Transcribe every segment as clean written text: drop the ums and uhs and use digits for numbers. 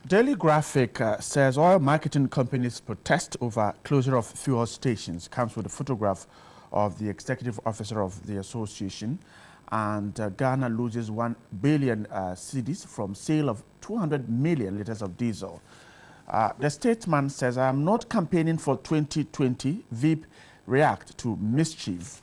Daily Graphic says oil marketing companies protest over closure of fuel stations. Comes with a photograph of the executive officer of the association. And Ghana loses 1 billion cedis from sale of 200 million liters of diesel. The statesman says, I am not campaigning for 2020. VIP react to mischief.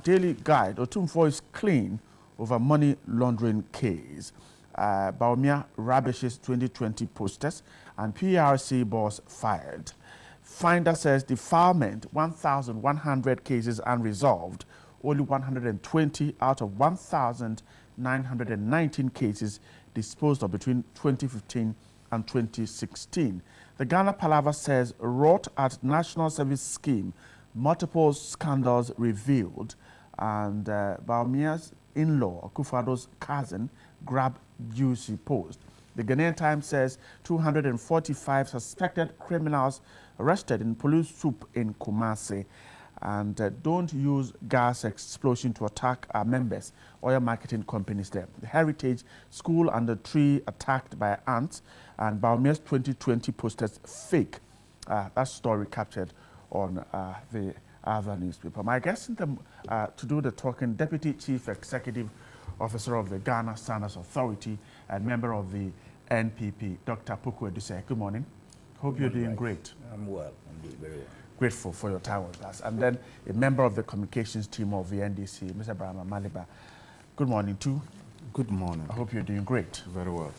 Daily Guide, Otumfo is clean over money laundering case. Baumia rubbishes 2020 posters and PRC boss fired. Finder says defilement 1,100 cases unresolved. Only 120 out of 1,919 cases disposed of between 2015 and 2016. The Ghana Palaver says wrought at National Service Scheme, multiple scandals revealed, and Baumia's in-law, Kufado's cousin, grabbed juicy post. The Ghanaian Times says 245 suspected criminals arrested in police swoop in Kumasi. And don't use gas explosion to attack our members, oil marketing companies there. The Heritage School and the tree attacked by ants, and Baumia's 2020 posters fake. That story captured on the other newspaper. My guest to do the talking, Deputy Chief Executive Officer of the Ghana Standards Authority and member of the NPP, Dr. Puku Edusei. Good morning. Hope you're doing great. I'm well. I'm doing very well. Grateful for your time with us. And then a member of the communications team of the NDC, Mr. Brahma Maliba. Good morning too. Good morning. I hope you're doing great. Very well.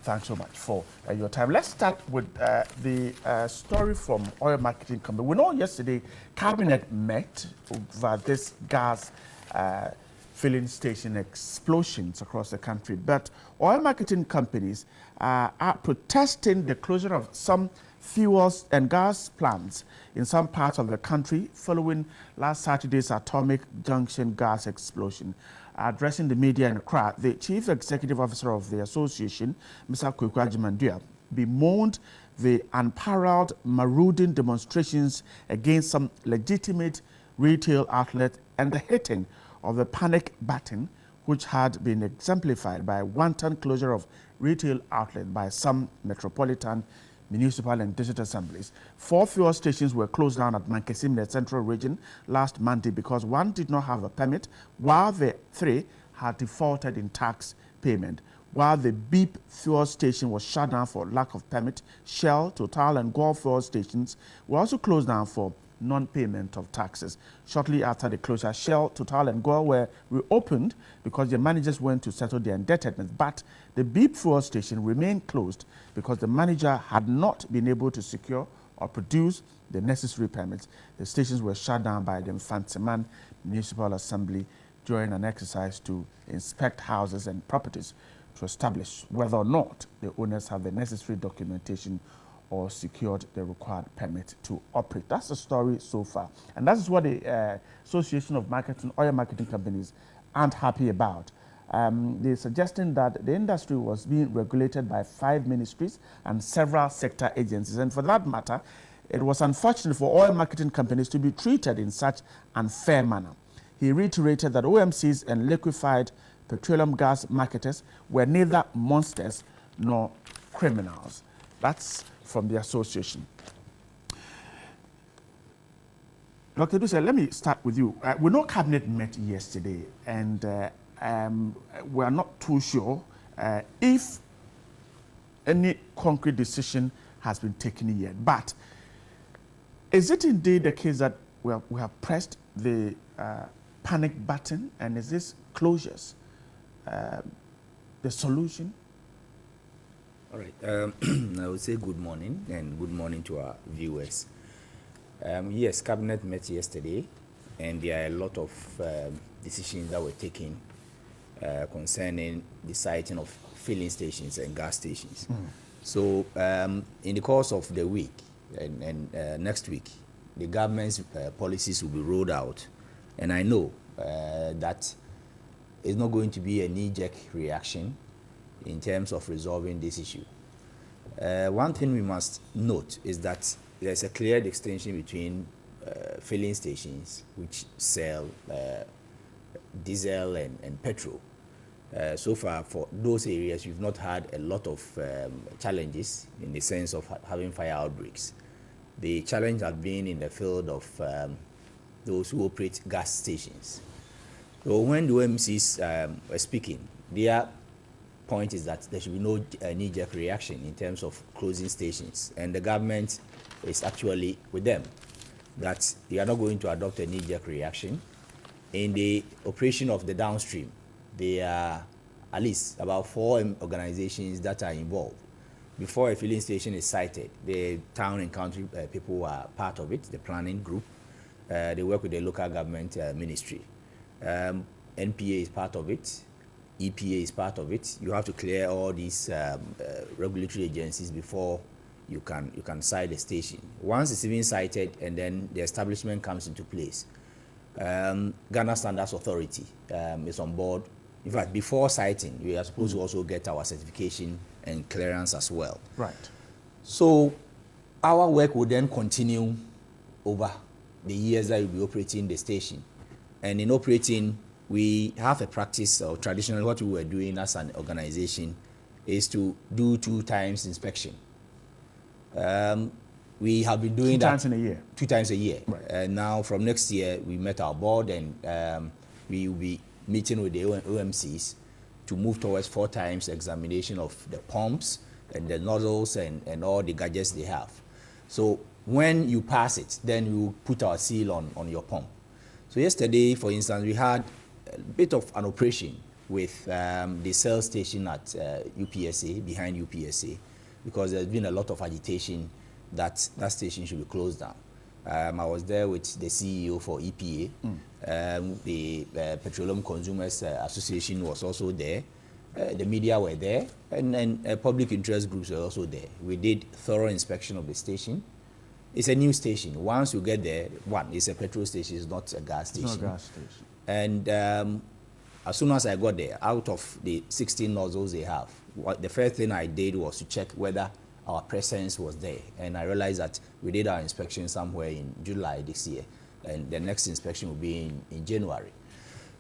Thanks so much for your time. Let's start with the story from oil marketing company. We know yesterday Cabinet met over this gas filling station explosions across the country, but oil marketing companies are protesting the closure of some fuels and gas plants in some parts of the country following last Saturday's Atomic Junction gas explosion. Addressing the media in Accra, the Chief Executive Officer of the association, Mr. Kwaku Agyeman-Duah, bemoaned the unparalleled marauding demonstrations against some legitimate retail outlets and the hitting of the panic button, which had been exemplified by wanton closure of retail outlets by some metropolitan, municipal and district assemblies. 4 fuel stations were closed down at Mankesim in the central region last Monday because one did not have a permit, while the 3 had defaulted in tax payment. While the Beep fuel station was shut down for lack of permit, Shell, Total and Gore fuel stations were also closed down for non-payment of taxes. Shortly after the closure, Shell, Total and Gore were reopened because the managers went to settle their indebtedness. But the Beep fuel station remained closed because the manager had not been able to secure or produce the necessary permits. The stations were shut down by the Mfantsiman Municipal Assembly during an exercise to inspect houses and properties to establish whether or not the owners have the necessary documentation or secured the required permit to operate. That's the story so far. And that's what the Association of Oil Marketing Companies aren't happy about. They're suggesting that the industry was being regulated by 5 ministries and several sector agencies. And for that matter, it was unfortunate for oil marketing companies to be treated in such unfair manner. He reiterated that OMCs and liquefied petroleum gas marketers were neither monsters nor criminals. That's from the association. Dr. Edusei, let me start with you. We know Cabinet met yesterday, and we are not too sure if any concrete decision has been taken yet. But is it indeed the case that we have pressed the panic button, and is this closures the solution? All right. I would say good morning and good morning to our viewers. Yes, Cabinet met yesterday, and there are a lot of decisions that were taken concerning the siting of filling stations and gas stations. So in the course of the week and next week, the government's policies will be rolled out, and I know that it's not going to be a knee-jerk reaction in terms of resolving this issue. One thing we must note is that there's a clear distinction between filling stations which sell diesel and petrol, So far, for those areas, we've not had a lot of challenges in the sense of having fire outbreaks. The challenge has been in the field of those who operate gas stations. So when the OMCs were speaking, their point is that there should be no knee-jerk reaction in terms of closing stations, and the government is actually with them, that they are not going to adopt a knee-jerk reaction. In the operation of the downstream, there are at least about 4 organizations that are involved. Before a filling station is sited, the town and country people are part of it, the planning group. They work with the local government ministry. NPA is part of it. EPA is part of it. You have to clear all these regulatory agencies before you can site the station. Once it's even sited and then the establishment comes into place, Ghana Standards Authority is on board. In fact, before siting, we are supposed to also get our certification and clearance as well. Right. So our work will then continue over the years that we'll be operating the station. And in operating, we have a practice, or traditionally what we were doing as an organization is to do 2 times inspection. We have been doing 2 times in a year. 2 times a year. Right. And now from next year, we met our board, and we will be meeting with the OMCs to move towards 4 times examination of the pumps and the nozzles and all the gadgets they have. So when you pass it, then we will put our seal on your pump. So yesterday, for instance, we had a bit of an operation with the cell station at UPSA, behind UPSA, because there's been a lot of agitation that that station should be closed down. I was there with the CEO for EPA. The Petroleum Consumers Association was also there. The media were there, and public interest groups were also there. We did thorough inspection of the station. It's a new station. Once you get there, it's a petrol station, it's not a gas station. It's not a gas station. And as soon as I got there, out of the 16 nozzles they have, the first thing I did was to check whether our presence was there. And I realized that we did our inspection somewhere in July this year, and the next inspection will be in January.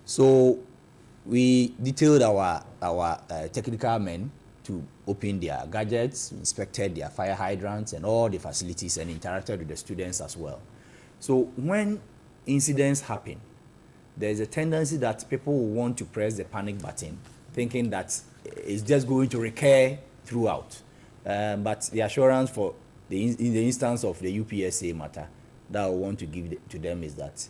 So we detailed our technical men to open their gadgets, inspected their fire hydrants and all the facilities, and interacted with the students as well. So when incidents happen, there's a tendency that people will want to press the panic button, thinking that it's just going to recur throughout. But the assurance for in the instance of the UPSA matter that I want to give to them is that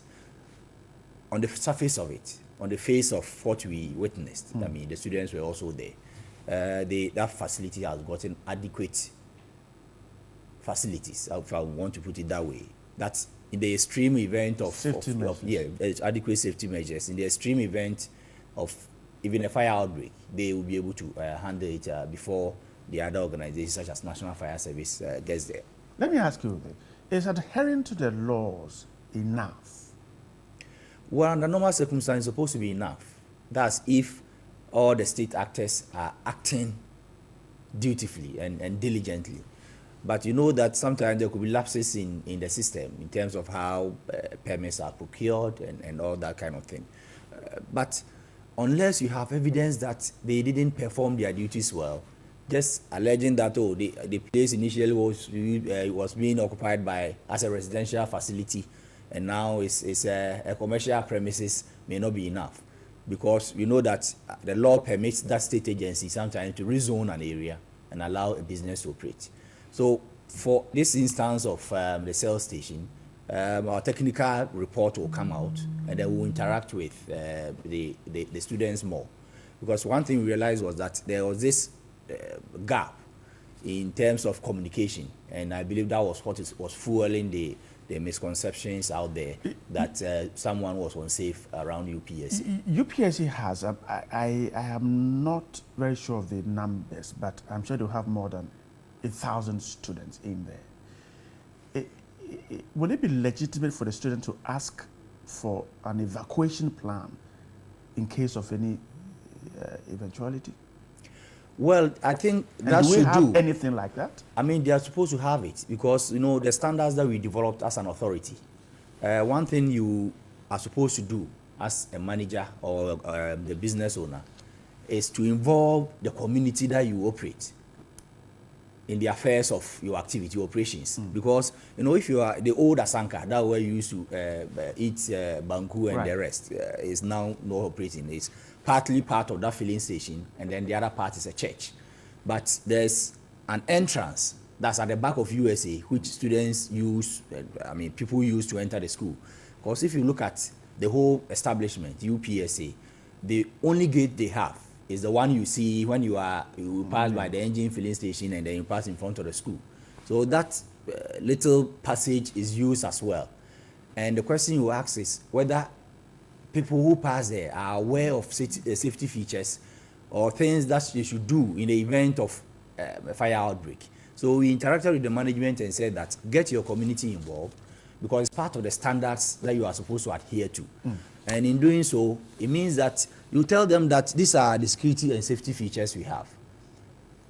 on the surface of it, on the face of what we witnessed, I mean, the students were also there. That facility has gotten adequate facilities, if I want to put it that way. That's in the extreme event of adequate safety measures. In the extreme event of even a fire outbreak, they will be able to handle it before the other organizations such as National Fire Service gets there. Let me ask you, is adhering to the laws enough? Well, under normal circumstances, it's supposed to be enough. That's if all the state actors are acting dutifully and diligently. But you know that sometimes there could be lapses in the system in terms of how permits are procured and all that kind of thing. But unless you have evidence that they didn't perform their duties well, just alleging that, oh, the place initially was being occupied as a residential facility, and now it's a commercial premises, may not be enough. Because we know that the law permits that state agency sometimes to rezone an area and allow a business to operate. So for this instance of the cell station, our technical report will come out, and then we'll interact with the students more. Because one thing we realized was that there was this gap in terms of communication, and I believe that was what was fueling the misconceptions out there that someone was unsafe around UPSA. UPSA has, I am not very sure of the numbers, but I'm sure they'll have more than 1,000 students in there. Would it be legitimate for the student to ask for an evacuation plan in case of any eventuality? Well, I think that do we should have anything like that? I mean, they are supposed to have it because, you know, the standards that we developed as an authority. One thing you are supposed to do as a manager or the business owner is to involve the community that you operate in the affairs of your activity operations. Because if you are the old Asanka, that where you used to eat banku and the rest is now not operating. It's partly part of that filling station, and then the other part is a church. But there's an entrance that's at the back of USA, which students use, people use to enter the school. Because if you look at the whole establishment, UPSA, the only gate they have is the one you see when you pass by the engine filling station and then you pass in front of the school. So that little passage is used as well. And the question you ask is whether people who pass there are aware of safety features or things that they should do in the event of a fire outbreak. So we interacted with the management and said that get your community involved, because it's part of the standards that you are supposed to adhere to. And in doing so, it means that you tell them that these are the security and safety features we have.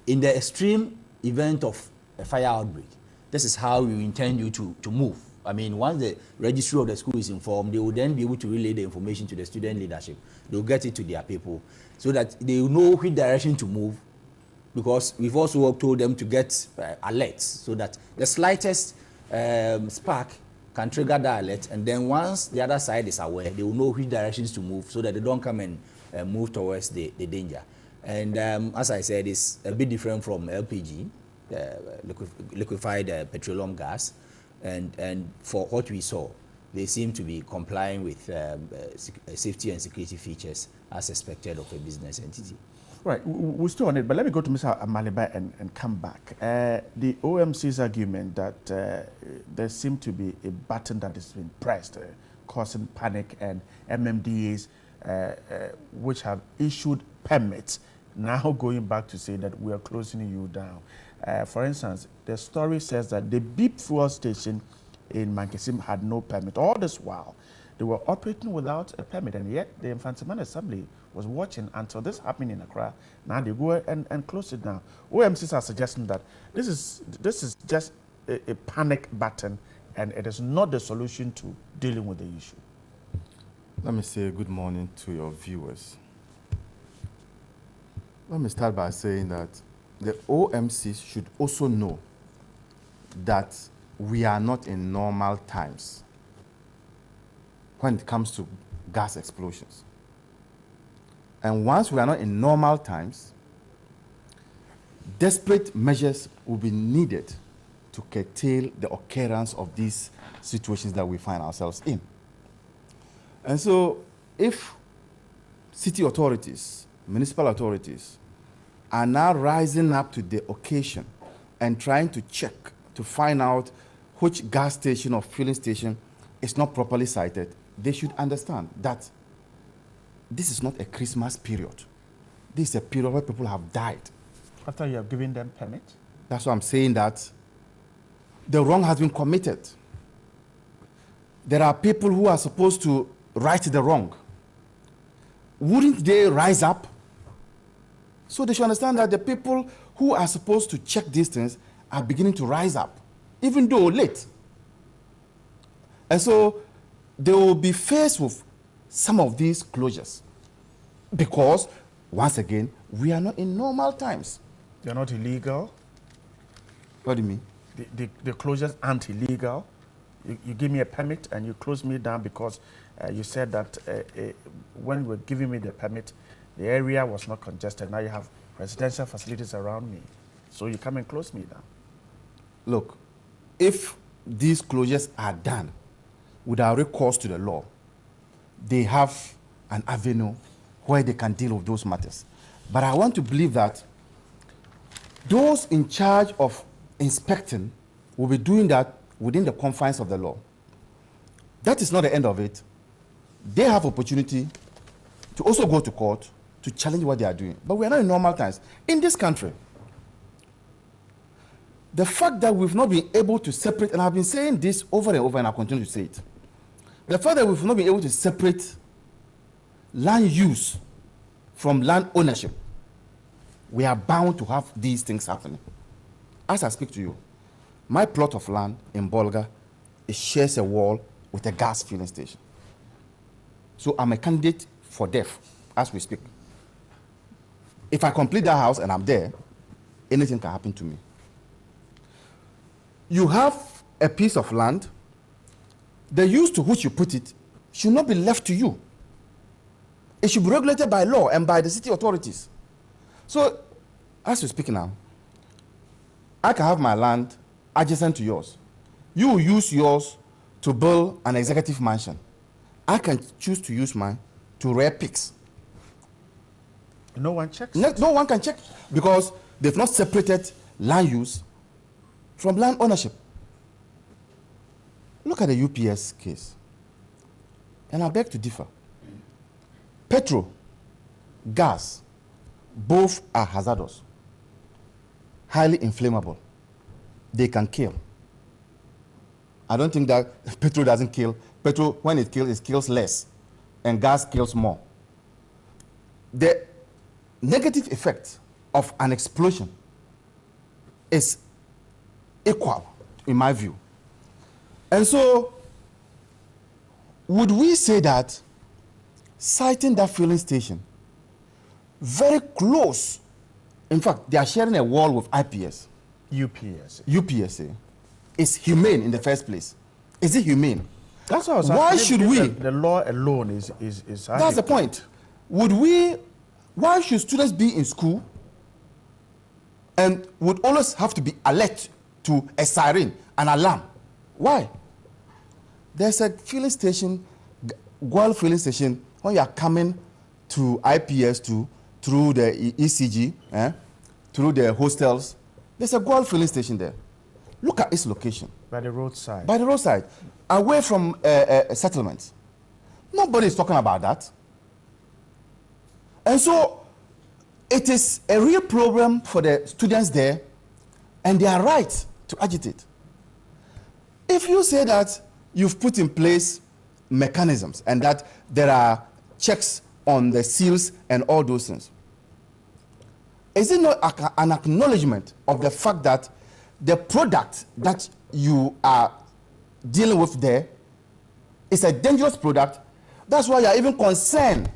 In the extreme event of a fire outbreak, this is how we intend you to move. Once the registry of the school is informed, they will then be able to relay the information to the student leadership. They'll get it to their people so that they will know which direction to move, because we've also told them to get alerts so that the slightest spark can trigger the alert, and then once the other side is aware, they will know which directions to move so that they don't come and move towards the danger. And as I said, it's a bit different from LPG, liquefied petroleum gas, and for what we saw, they seem to be complying with safety and security features as expected of a business entity. Right, we're still on it, but let me go to Mr. Amaliba and come back. The OMC's argument that there seemed to be a button that has been pressed, causing panic, and MMDAs which have issued permits now going back to say that we are closing you down. For instance, the story says that the Beep fuel station in Mankesim had no permit. All this while, they were operating without a permit, and yet the Infantiman Assembly was watching until this happened in Accra. Now they go and close it down. OMCs are suggesting that this is just a panic button, and it is not the solution to dealing with the issue. Let me say good morning to your viewers. Let me start by saying that the OMCs should also know that we are not in normal times when it comes to gas explosions. And once we are not in normal times, desperate measures will be needed to curtail the occurrence of these situations that we find ourselves in. And so if city authorities, municipal authorities, are now rising up to the occasion and trying to check to find out which gas station or filling station is not properly cited, they should understand that this is not a Christmas period. This is a period where people have died. After you have given them permit? That's why I'm saying that the wrong has been committed. There are people who are supposed to right the wrong. Wouldn't they rise up? So they should understand that the people who are supposed to check these things are beginning to rise up, even though late. And so they will be faced with some of these closures because, once again, we are not in normal times. They're not illegal? What do you mean? The closures aren't illegal. You give me a permit and you close me down because you said that when you were giving me the permit, the area was not congested. Now you have residential facilities around me. So you come and close me down. Look, if these closures are done without recourse to the law, they have an avenue where they can deal with those matters. But I want to believe that those in charge of inspecting will be doing that within the confines of the law. That is not the end of it. They have opportunity to also go to court to challenge what they are doing. But we are not in normal times. In this country, the fact that we've not been able to separate, and I've been saying this over and over and I'll continue to say it, the fact that we've not been able to separate land use from land ownership, we are bound to have these things happening. As I speak to you, my plot of land in Bolga, it shares a wall with a gas filling station. So I'm a candidate for death as we speak. If I complete that house and I'm there, anything can happen to me. You have a piece of land, the use to which you put it should not be left to you. It should be regulated by law and by the city authorities. So, as we speak now, I can have my land adjacent to yours. You will use yours to build an executive mansion. I can choose to use mine to rear pigs. No one checks. No one can check because they've not separated land use from land ownership. Look at the UPS case. And I beg to differ. Petrol, gas, both are hazardous, highly inflammable. They can kill. I don't think that petrol doesn't kill. Petrol, when it kills less, and gas kills more. The negative effect of an explosion is equal, in my view. And so, would we say that siting that filling station very close, in fact, they are sharing a wall with IPS. UPSA is humane in the first place. Is it humane? That's what I was Why asking. should we? The law alone is That's the point. Why should students be in school and would always have to be alert to a siren, an alarm? Why? There's a filling station, Gual filling station, when you are coming to IPS through the ECG, through the hostels. There's a Gual filling station there. Look at its location. By the roadside. By the roadside, away from settlements. Nobody is talking about that. And so, it is a real problem for the students there, and they are right to agitate. If you say that you've put in place mechanisms and that there are checks on the seals and all those things, is it not an acknowledgement of the fact that the product that you are dealing with there is a dangerous product? That's why you are even concerned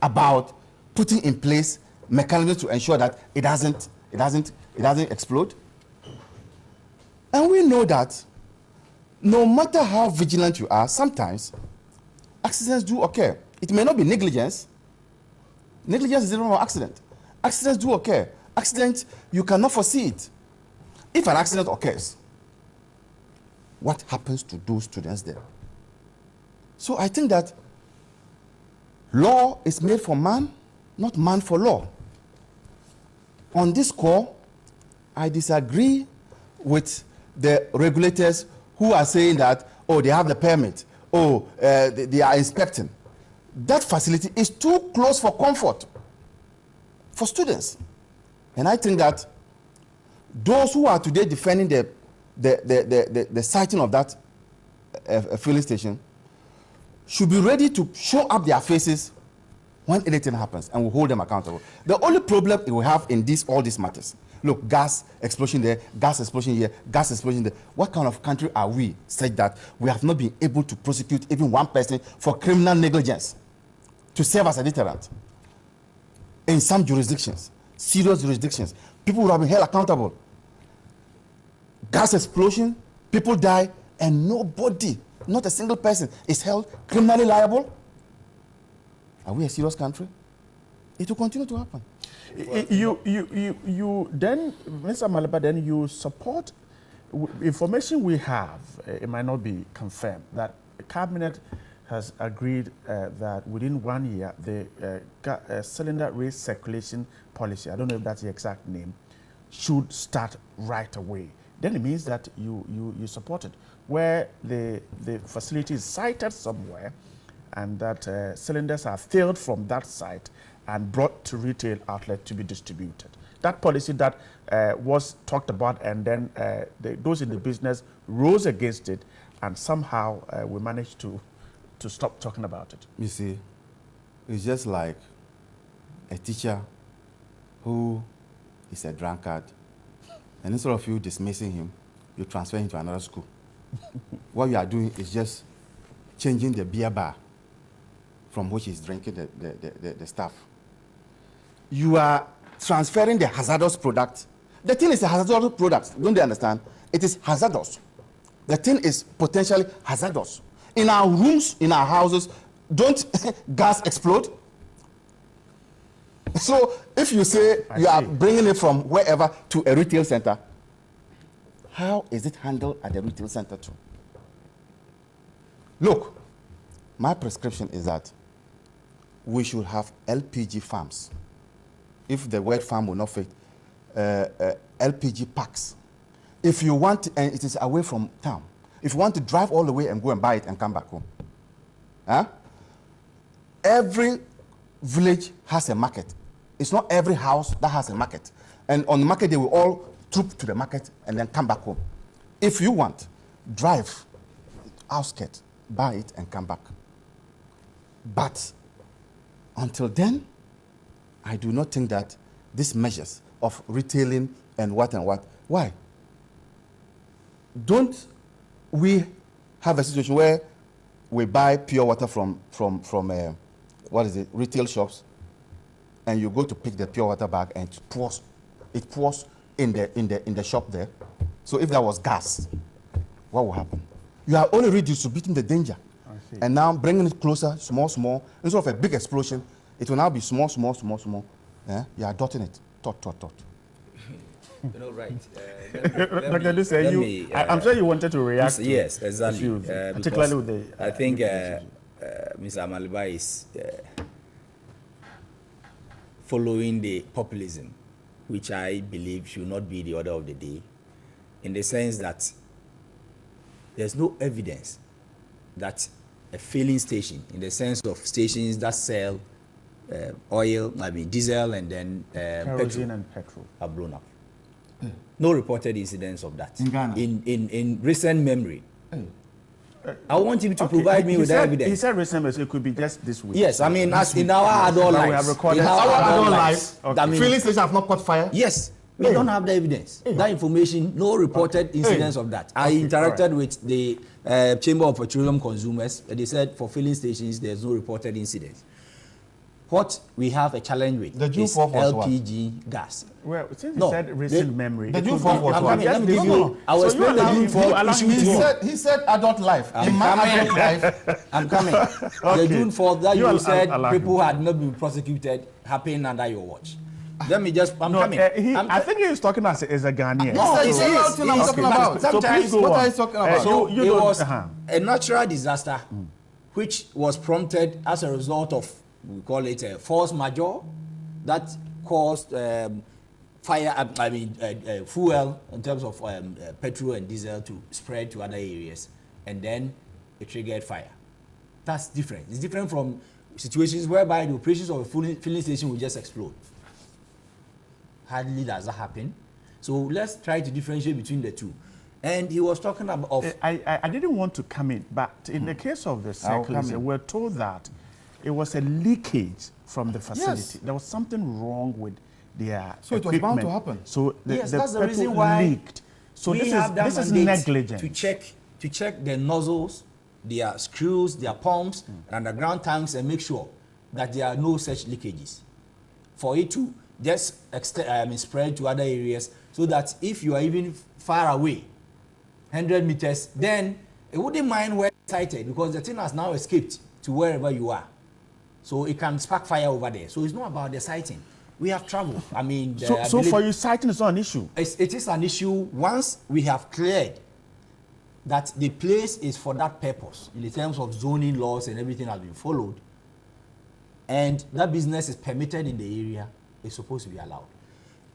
about putting in place mechanisms to ensure that it doesn't explode. And we know that no matter how vigilant you are, sometimes accidents do occur. It may not be negligence. Negligence is different from accident. Accidents do occur. Accidents, you cannot foresee it. If an accident occurs, what happens to those students there? So I think that law is made for man, not man for law. On this score, I disagree with the regulators who are saying that, oh, they have the permit, oh, they are inspecting. That facility is too close for comfort for students. And I think that those who are today defending the siting of that filling station should be ready to show up their faces when anything happens, and we'll hold them accountable. The only problem we have in all these matters, look, gas explosion there, gas explosion here, gas explosion there. What kind of country are we such that we have not been able to prosecute even one person for criminal negligence to serve as a deterrent? In some jurisdictions, serious jurisdictions, people would have been held accountable. Gas explosion, people die, and nobody, not a single person, is held criminally liable. Are we a serious country? It will continue to happen. You then, Mr. Malaba, then you support information we have. It might not be confirmed that the cabinet has agreed that within 1 year the cylinder race circulation policy, I don't know if that's the exact name, should start right away. Then it means that you support it, where the facility is sited somewhere, and that cylinders are filled from that site and brought to retail outlet to be distributed. That policy that was talked about, and then those in the business rose against it, and somehow we managed to stop talking about it. You see, it's just like a teacher who is a drunkard, and instead of you dismissing him, you transfer him to another school. What you are doing is just changing the beer bar from which he's drinking the stuff. you are transferring the hazardous product. The thing is a hazardous product. Don't they understand? It is hazardous. The thing is potentially hazardous. In our rooms, in our houses, don't gas explode? So if you say you are bringing it from wherever to a retail center, how is it handled at the retail center too? Look, my prescription is that we should have LPG farms. If the word farm will not fit, LPG packs. If you want, and it is away from town, if you want to drive all the way and go and buy it and come back home. Huh? Every village has a market. It's not every house that has a market. And on the market, they will all troop to the market and then come back home. If you want, drive outskirts, buy it and come back. But until then, I do not think that these measures of retailing and what, why? Don't we have a situation where we buy pure water from retail shops, and you go to pick the pure water bag and it pours in the shop there? So if that was gas, what will happen? You are only redistributing the danger, and now bringing it closer, small. Instead of a big explosion, it will now be small. Yeah? You are dotting it, tot. You know, right. Dr. Duse, I'm sure you wanted to react. Yes, exactly. Particularly with the. I think Mr. Amaliba is following the populism, which I believe should not be the order of the day, in the sense that there's no evidence that a filling station, in the sense of stations that sell oil, diesel, and then kerosene and petrol, are blown up. No reported incidents of that. In Ghana? In recent memory. I want him to provide me with evidence. He said recent memory, so it could be just this week. Yes, I mean, as in our adult lives. We have recorded in our adult lives. Okay. Filling stations have not caught fire? Yes. We don't have the evidence. That information, no reported incidents of that. I interacted with the Chamber of Petroleum Consumers. They said for filling stations, there's no reported incidents. What we have a challenge with is LPG gas. Well, since you said recent memory, the June 4th was what? Let me give you. I will explain the June 4th issue. He said adult life. In my adult life, I'm coming. The June 4th that you said people had not been prosecuted happened under your watch. Let me just. I'm coming. I think he was talking as a Ghanaian. No, he's talking about. Sometimes what are you talking about? So it was a natural disaster, which was prompted as a result of, we call it a force majeure, that caused fire. Fuel in terms of petrol and diesel to spread to other areas, and then it triggered fire. That's different. It's different from situations whereby the operations of a filling station will just explode. Hardly does that happen. So let's try to differentiate between the two. And he was talking about. I didn't want to come in, but in the case of the cyclists, we're told that it was a leakage from the facility. Yes. There was something wrong with their so equipment. It was bound to happen. So yes, that's the reason why leaked. So this is negligence. To check the nozzles, their screws, their pumps, and underground tanks, and make sure that there are no such leakages. For it to just spread to other areas, so that if you are even far away, 100 meters, then it wouldn't mind where it's sighted, because the thing has now escaped to wherever you are. So it can spark fire over there. So it's not about the sighting. We have traveled. I mean, so for you, sighting is not an issue. It is an issue once we have cleared that the place is for that purpose, in the terms of zoning laws and everything has been followed, and that business is permitted in the area. It's supposed to be allowed.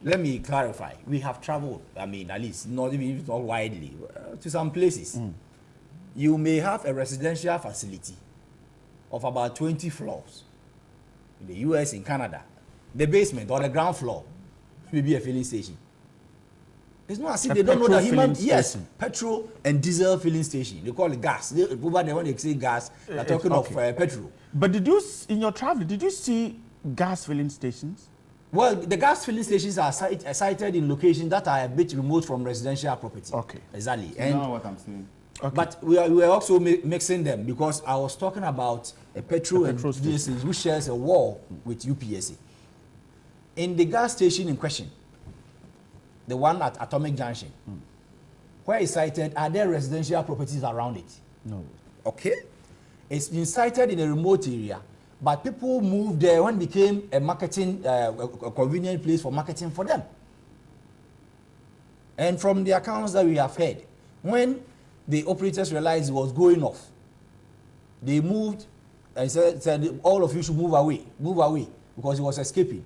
Let me clarify. We have traveled, I mean, at least not even if not widely, to some places. You may have a residential facility of about 20 floors in the US, in Canada. The basement or the ground floor may be a filling station. It's not as if they don't know that human. Yes, petrol and diesel filling station. They call it gas. Over there, when they say gas, they're talking of petrol. But did you, in your travel, did you see gas filling stations? Well, the gas filling stations are sited in locations that are a bit remote from residential property. Okay. Exactly. You know what I'm saying. Okay. But we are also mixing them, because I was talking about a petrol and diesel which shares a wall with UPSA. in the gas station in question, the one at Atomic Junction, where it's sited, are there residential properties around it? No. Okay. It's been sited in a remote area, but people moved there when it became a marketing, a convenient place for marketing for them. And from the accounts that we have heard, when the operators realized it was going off, they moved and said all of you should move away, because it was escaping.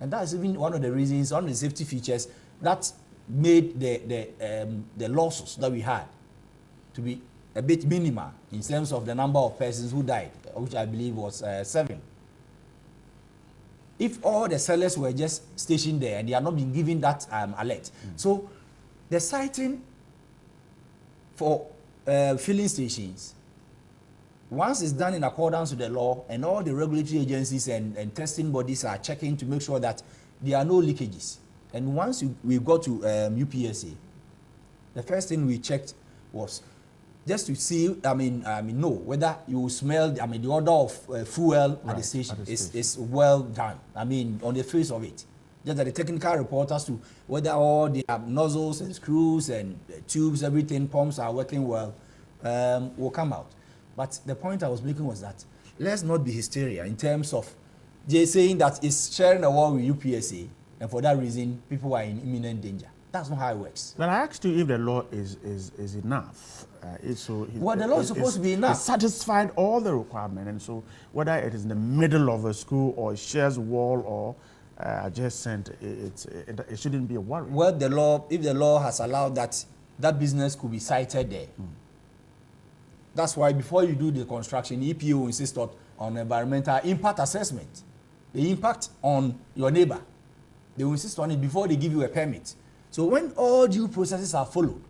And that's even one of the reasons, one of the safety features that made the losses that we had to be a bit minimal in terms of the number of persons who died, which I believe was 7. If all the sellers were just stationed there and they are not being given that alert. So the siting for filling stations, once it's done in accordance with the law and all the regulatory agencies and testing bodies are checking to make sure that there are no leakages. And once we got to UPSA, the first thing we checked was just to see, know whether you smell, the order of fuel at the station is well done. On the face of it. Just that the technical reporters to whether all the nozzles and screws and tubes, everything, pumps are working well, will come out. But the point I was making was that let's not be hysteria in terms of they saying that it's sharing a wall with UPSA, and for that reason, people are in imminent danger. That's not how it works. But I asked you if the law is enough. Well, the law is supposed to be enough. It satisfied all the requirements, and so whether it is in the middle of a school or it shares wall or adjacent, it shouldn't be a worry. Well, the law, if the law has allowed that business could be sited there. That's why before you do the construction, EPA will insist on environmental impact assessment. The impact on your neighbor. They will insist on it before they give you a permit. So when all due processes are followed,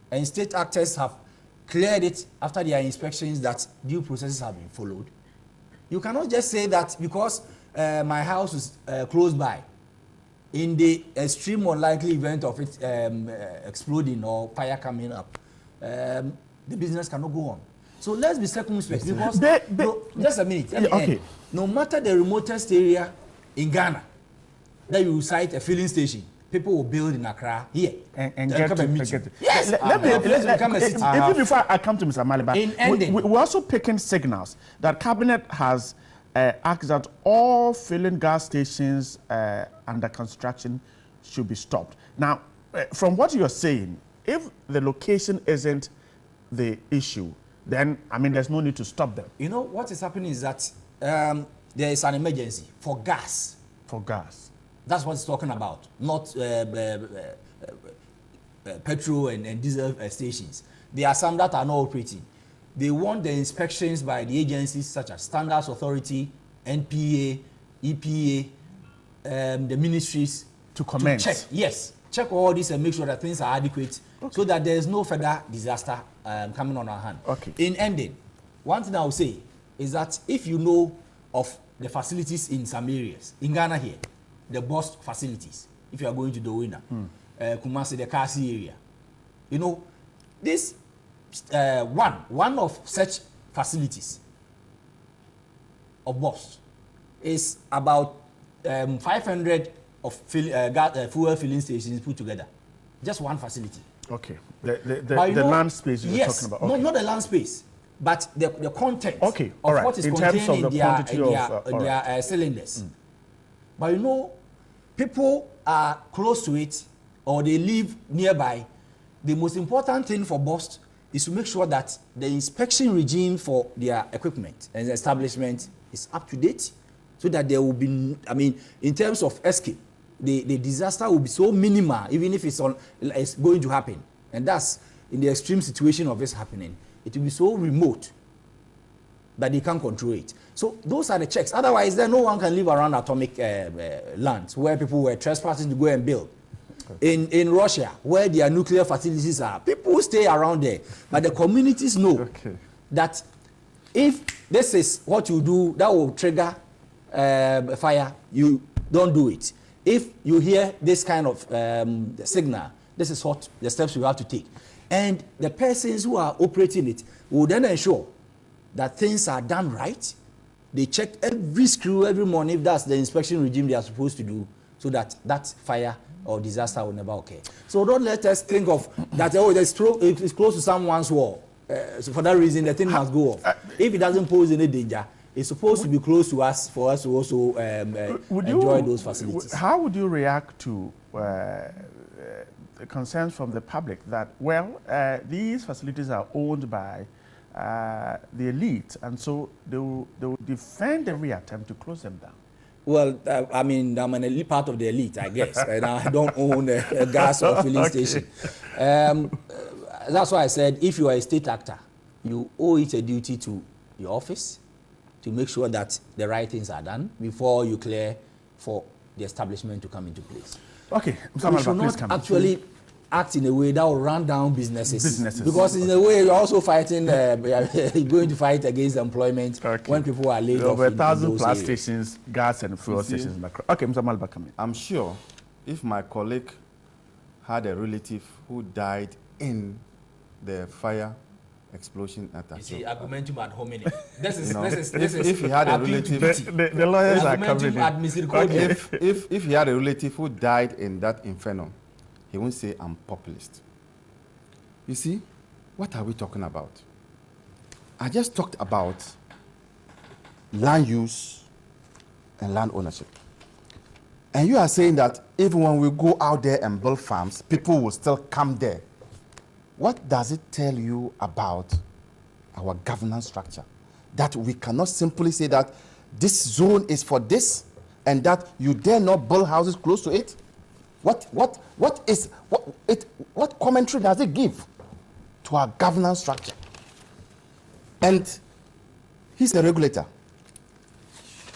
and state actors have cleared it after their inspections that due processes have been followed, you cannot just say that because my house is close by, in the extreme unlikely event of it exploding or fire coming up, the business cannot go on. So let's be circumspect because just a minute. Okay. No matter the remotest area in Ghana that you cite a filling station, people will build in Accra here and get to yes. Let's become a city. Even before I come to Mr. Maliba, we're also picking signals that Cabinet has asked that all filling gas stations under construction should be stopped. Now, from what you're saying, if the location isn't the issue, then there's no need to stop them. You know what is happening is that there is an emergency for gas. For gas. That's what it's talking about, not petrol and diesel stations. There are some that are not operating. They want the inspections by the agencies such as Standards Authority, NPA, EPA, the ministries to commence. To check, yes, check all this and make sure that things are adequate, so that there is no further disaster coming on our hand. Okay. In ending, one thing I will say is that if you know of the facilities in some areas, in Ghana here, the BOST facilities, if you are going to Dowina, Kumasi, the Kasi area, you know, this one of such facilities of BOST is about 500 of fuel filling stations put together. Just one facility. Okay. The land space you're talking about. Okay. Not the land space, but the content of what is in contained in their cylinders. But you know, people are close to it or they live nearby. The most important thing for BOST is to make sure that the inspection regime for their equipment and establishment is up to date, so that there will be, in terms of escape, the disaster will be so minimal, even if it's going to happen. And that's in the extreme situation of this happening. It will be so remote that they can't control it. So those are the checks. Otherwise, then no one can live around atomic lands where people were trespassing to go and build. In Russia, where their nuclear facilities are, people stay around there. But the communities know that if this is what you do, that will trigger fire, you don't do it. If you hear this kind of signal, this is what the steps you have to take. And the persons who are operating it will then ensure that things are done right They checked every screw every morning if that's the inspection regime they are supposed to do, so that that fire or disaster will never occur. So don't let us think of that, oh, it's close to someone's wall. So for that reason, the thing must go off. If it doesn't pose any danger, it's supposed to be close to us for us to also enjoy those facilities. How would you react to concerns from the public that, well, these facilities are owned by the elite, and so they will defend every attempt to close them down? Well, I mean, I'm an elite part of the elite, I guess, and I don't own a gas or filling station. That's why I said, if you are a state actor, you owe it a duty to your office to make sure that the right things are done before you clear for the establishment to come into place. Okay, we should not actually act in a way that will run down businesses. Because in a way, you're also fighting, going to fight against employment when people are laid off. Over 1,000 plus stations, gas and fuel stations. Okay, Mr. Malbakami. I'm sure if my colleague had a relative who died in the fire explosion at that. You see, argumentum ad hominem. If he had a relative, the lawyers are coming in. If he had a relative who died in that inferno, he won't say I'm populist. You see, what are we talking about? I just talked about land use and land ownership. And you are saying that even when we go out there and build farms, people will still come there. What does it tell you about our governance structure? That we cannot simply say that this zone is for this and that you dare not build houses close to it? What commentary does it give to our governance structure? And he's a regulator.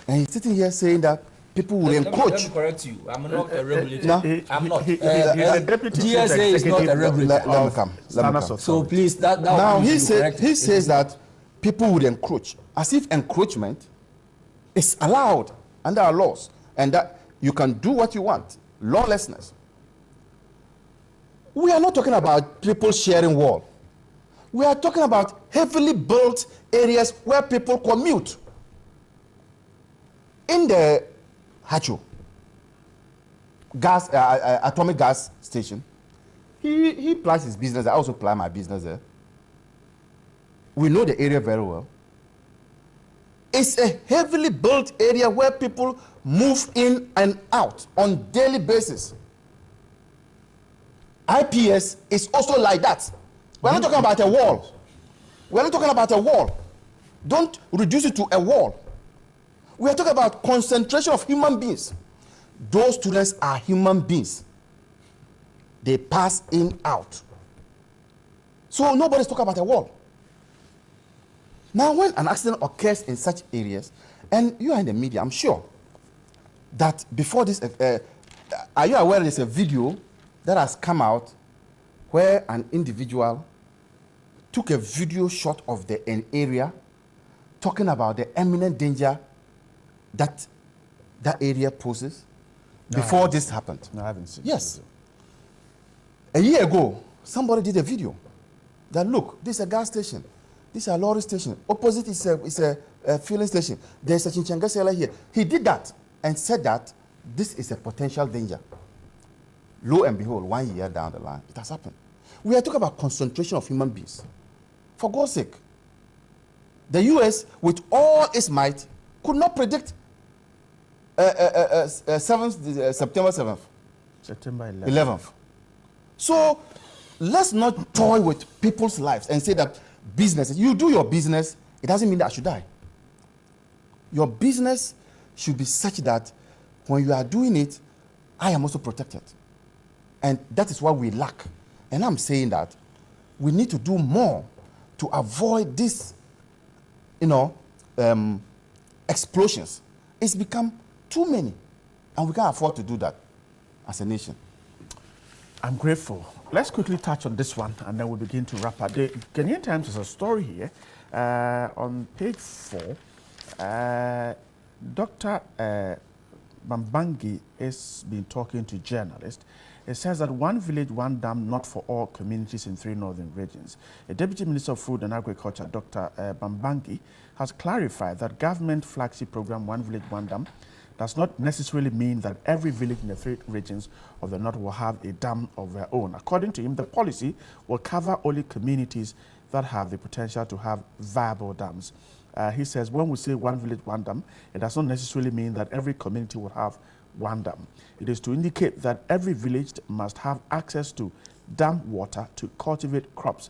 And he's sitting here saying that people will encroach. Let me correct you. I'm not a regulator. No. I'm not. He's a deputy GSA is not a regulator. Let me come. So please, that now he says that people would encroach, as if encroachment is allowed under our laws, and that you can do what you want. Lawlessness. We are not talking about people sharing wall. We are talking about heavily built areas where people commute. In the Hacho gas, atomic gas station, he plies his business. I also ply my business there. We know the area very well. It's a heavily built area where people move in and out on daily basis. IPS is also like that. We're not talking about a wall. We're not talking about a wall. Don't reduce it to a wall. We are talking about concentration of human beings. Those students are human beings. They pass in, out. So nobody's talking about a wall. Now, when an accident occurs in such areas, and you are in the media, I'm sure that before this, are you aware there's a video that has come out where an individual took a video shot of an area talking about the imminent danger that area poses before this happened? No, I haven't seen. Yes. A year ago, somebody did a video that, look, this is a gas station. This is a lorry station. Opposite is a filling station. There's a Chinchangasela here. He did that and said that this is a potential danger. Lo and behold, 1 year down the line, it has happened. We are talking about concentration of human beings. For God's sake, the U.S., with all its might, could not predict September 7th. September 11th. So let's not toy with people's lives and say that businesses, you do your business, it doesn't mean that I should die. Your business should be such that when you are doing it, I am also protected. And that is what we lack. And I'm saying that we need to do more to avoid this, explosions. It's become too many. And we can't afford to do that as a nation. I'm grateful. Let's quickly touch on this one, and then we'll begin to wrap up. The Ghanaian Times has a story here. On page 4, Dr. Bambangi has been talking to journalists. It says that one village, one dam, not for all communities in 3 northern regions. The Deputy Minister of Food and Agriculture, Dr. Bambangi, has clarified that government flagship program, One Village, One Dam, does not necessarily mean that every village in the 3 regions of the north will have a dam of their own. According to him, the policy will cover only communities that have the potential to have viable dams. He says when we say one village, one dam, it does not necessarily mean that every community will have one dam. It is to indicate that every village must have access to dam water to cultivate crops.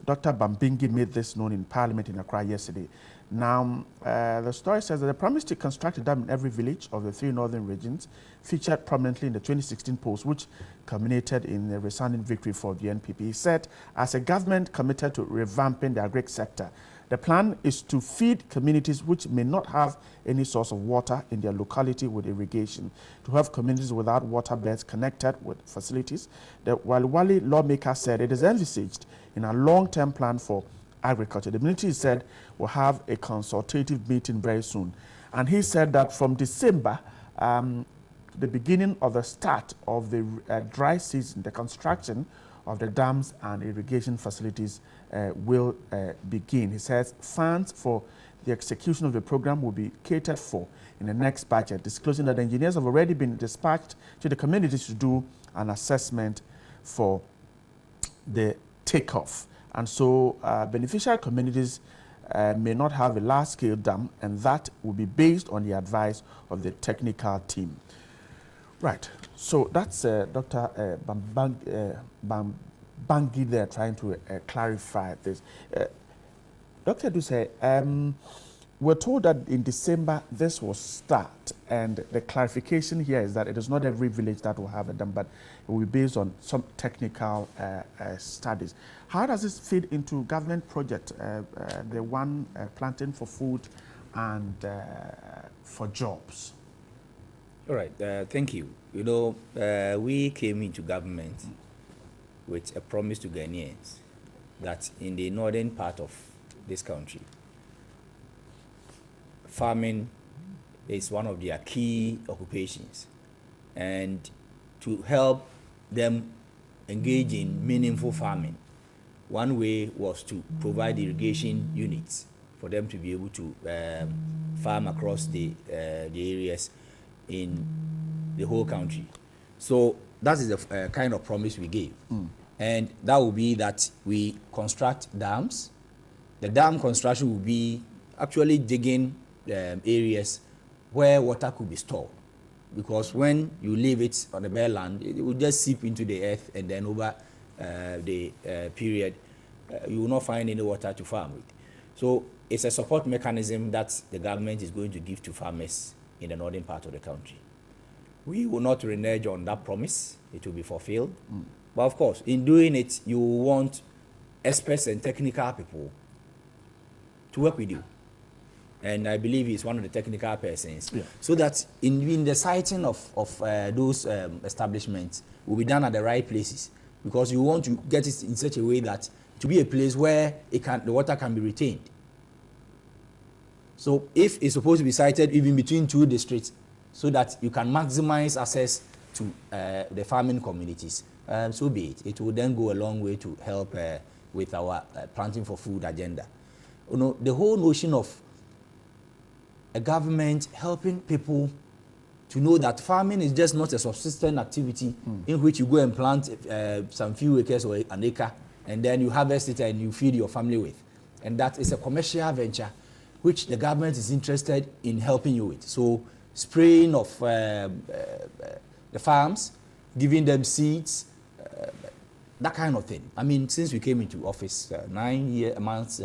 Dr. Bambangi made this known in Parliament in Accra yesterday. Now, the story says that the promise to construct a dam in every village of the 3 northern regions featured prominently in the 2016 post, which culminated in a resounding victory for the NPP. He said, as a government committed to revamping the agric sector, the plan is to feed communities which may not have any source of water in their locality with irrigation, to have communities without water beds connected with facilities. The Wali lawmaker said it is envisaged in a long-term plan for agriculture. The ministry said will have a consultative meeting very soon. And he said that from December, the beginning of the start of the dry season, the construction of the dams and irrigation facilities will begin. He says funds for the execution of the program will be catered for in the next budget, disclosing that the engineers have already been dispatched to the communities to do an assessment for the takeoff. And so beneficial communities may not have a large-scale dam, and that will be based on the advice of the technical team. Right. So that's Dr. Bambangi there trying to clarify this. Dr. Duse, we're told that in December this will start, and the clarification here is that it is not every village that will have a dam, but it will be based on some technical studies. How does this fit into government project, the one planting for food and for jobs? All right, thank you. You know, we came into government with a promise to Ghanaians that in the northern part of this country, farming is one of their key occupations, and to help them engage in meaningful farming, one way was to provide irrigation units for them to be able to farm across the areas in the whole country. So that is the kind of promise we gave. And that will be that we construct dams. The dam construction will be actually digging areas where water could be stored. Because when you leave it on the bare land, it will just seep into the earth, and then over the period, you will not find any water to farm with. So it's a support mechanism that the government is going to give to farmers in the northern part of the country. We will not renege on that promise. It will be fulfilled. But of course, in doing it, you want experts and technical people to work with you. And I believe he's one of the technical persons. Yeah. So that in the siting of those establishments will be done at the right places. Because you want to get it in such a way that to be a place where the water can be retained. So if it's supposed to be sited even between 2 districts, so that you can maximize access to the farming communities, so be it. It will then go a long way to help with our planting for food agenda. You know, the whole notion of a government helping people to know that farming is just not a subsistence activity in which you go and plant some few acres or an acre, and then you harvest it and you feed your family with. And that is a commercial venture which the government is interested in helping you with. So spraying of the farms, giving them seeds, that kind of thing. I mean, since we came into office, 9 months,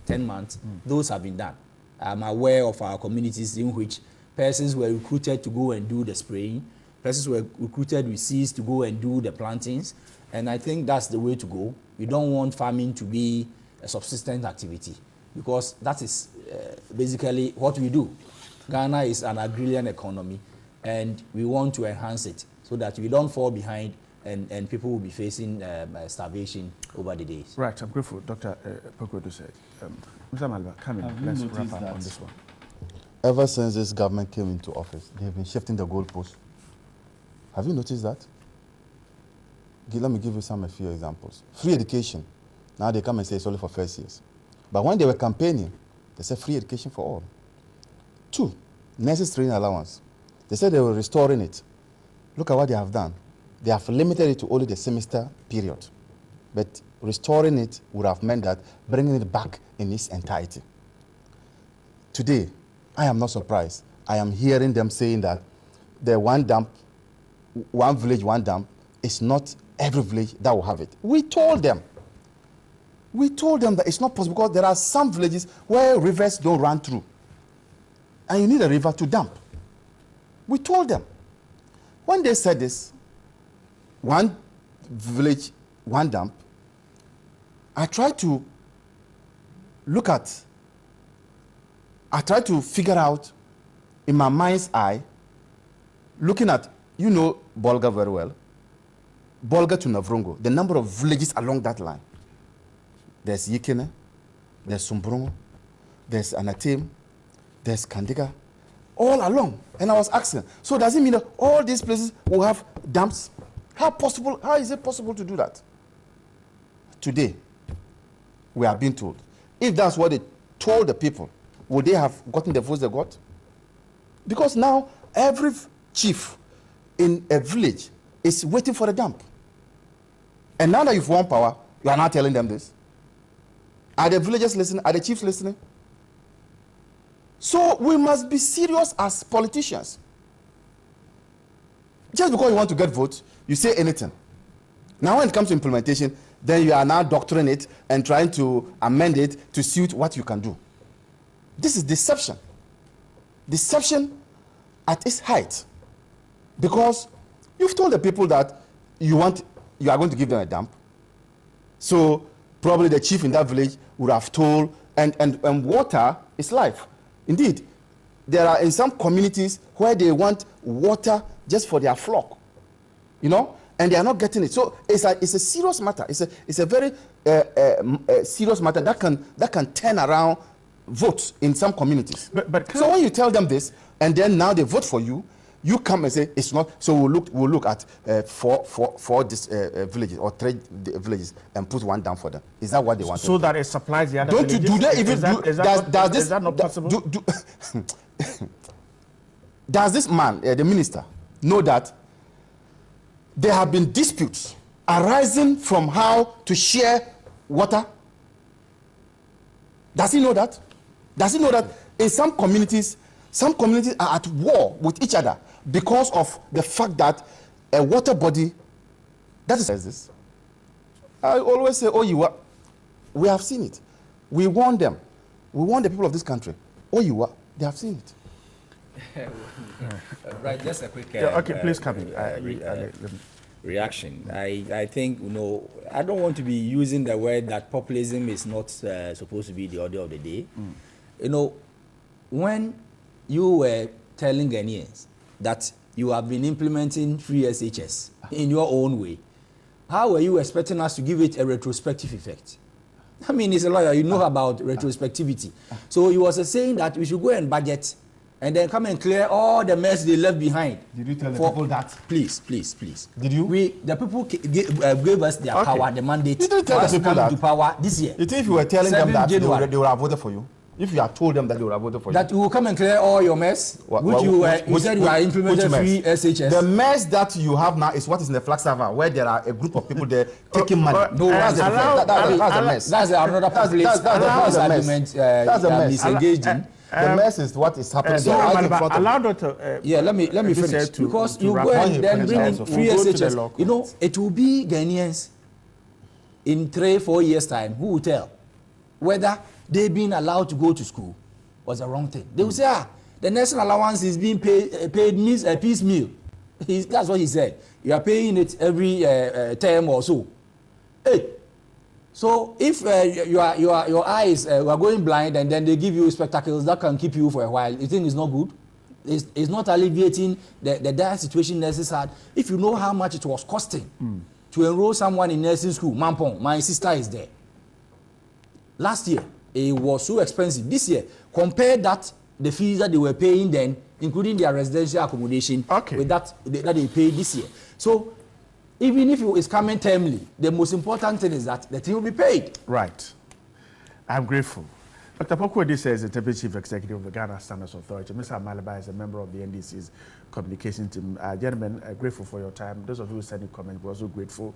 10 months, those have been done. I'm aware of our communities in which persons were recruited to go and do the spraying, persons were recruited with seeds to go and do the plantings, and I think that's the way to go. We don't want farming to be a subsistence activity, because that is basically what we do. Ghana is an agrarian economy, and we want to enhance it so that we don't fall behind and people will be facing starvation over the days. Right, I'm grateful. Dr. Pokodu said. Mr. Malva, come in. Let's wrap up on this one. ever since this government came into office, they've been shifting the goalposts. Have you noticed that? Let me give you a few examples. Free education. Now they come and say it's only for first years. But when they were campaigning, they said free education for all. 2, nurses training allowance. They said they were restoring it. Look at what they have done. They have limited it to only the semester period. But restoring it would have meant that bringing it back in its entirety. Today, I am not surprised. I am hearing them saying that the one village, one dump is not every village that will have it. We told them that it's not possible because there are some villages where rivers don't run through. And you need a river to dump. We told them. When they said this, one village, one dump, I tried to figure out in my mind's eye, looking at, you know Bolga very well, Bolga to Navrongo, the number of villages along that line. There's Yikene, there's Sumbrongo, there's Anatim, there's Kandiga, all along. And I was asking, so does it mean that all these places will have dumps? How is it possible to do that? Today, we are being told, if that's what they told the people, would they have gotten the votes they got? Because now every chief in a village is waiting for a dump. And now that you've won power, you are not telling them this. Are the villagers listening? Are the chiefs listening? So we must be serious as politicians. Just because you want to get votes, you say anything. Now when it comes to implementation, then you are now doctoring it and trying to amend it to suit what you can do. This is deception. Deception at its height. Because you've told the people that you are going to give them a dump. So probably the chief in that village would have told, and water is life. Indeed, there are in some communities where they want water just for their flock, you know, and they are not getting it. So it's a serious matter. It's a very serious matter that can turn around votes in some communities. So when you tell them this, and then now they vote for you, you come and say it's not. So we'll look at four villages or 3 villages and put one down for them. Is that what they want? So that it supplies the other Don't villages? you do that? Even Is that not possible? Does this man, the minister, know that there have been disputes arising from how to share water? Does he know that? Does he know that in some communities are at war with each other because of the fact that a water body that is this? I always say, we have seen it. We warn them. We warn the people of this country. They have seen it. Right, just a quick okay, please come in. Reaction. I think, I don't want to be using the word that populism is not supposed to be the order of the day. When you were telling Ghanaians that you have been implementing free SHS in your own way, how were you expecting us to give it a retrospective effect? I mean, he's a lawyer, you know about retrospectivity. So he was saying that we should go and budget and then come and clear all the mess they left behind. Did you tell the people that? Please. Did you? The people gave us their power, the mandate. You didn't tell the people that? To power this year. You think if you were telling them that they would have voted for you? If you had told them that they would have voted for you? That you will come and clear all your mess, you said you are implementing free SHS. The mess that you have now is what is in the flag server, where there are a group of people there taking money. No, that's a mess. That's another populist. That's a mess. That's a mess. Engaged in. The mess is what is happening. Allow Dr. let me finish. Because you go and then bring in free SHS. It will be Ghanaians in 3-4 years' time who will tell whether they being allowed to go to school was the wrong thing. They will say, the national allowance is being paid piecemeal. That's what he said. You are paying it every term or so. Hey, so if your eyes are going blind and then they give you spectacles that can keep you for a while, you think it's not good? It's not alleviating the dire situation nurses had. If you know how much it was costing to enroll someone in nursing school, Mampong, my sister is there. Last year, it was so expensive. This year, compare that the fees that they were paying then, including their residential accommodation, with that they paid this year. So even if it's coming timely, the most important thing is that the thing will be paid. Right. I'm grateful. Dr. Pokwudi says the Deputy Chief Executive of the Ghana Standards Authority. Mr. Amaliba is a member of the NDC's communication team. Gentlemen, grateful for your time. Those of you who sent in comments, we're also grateful.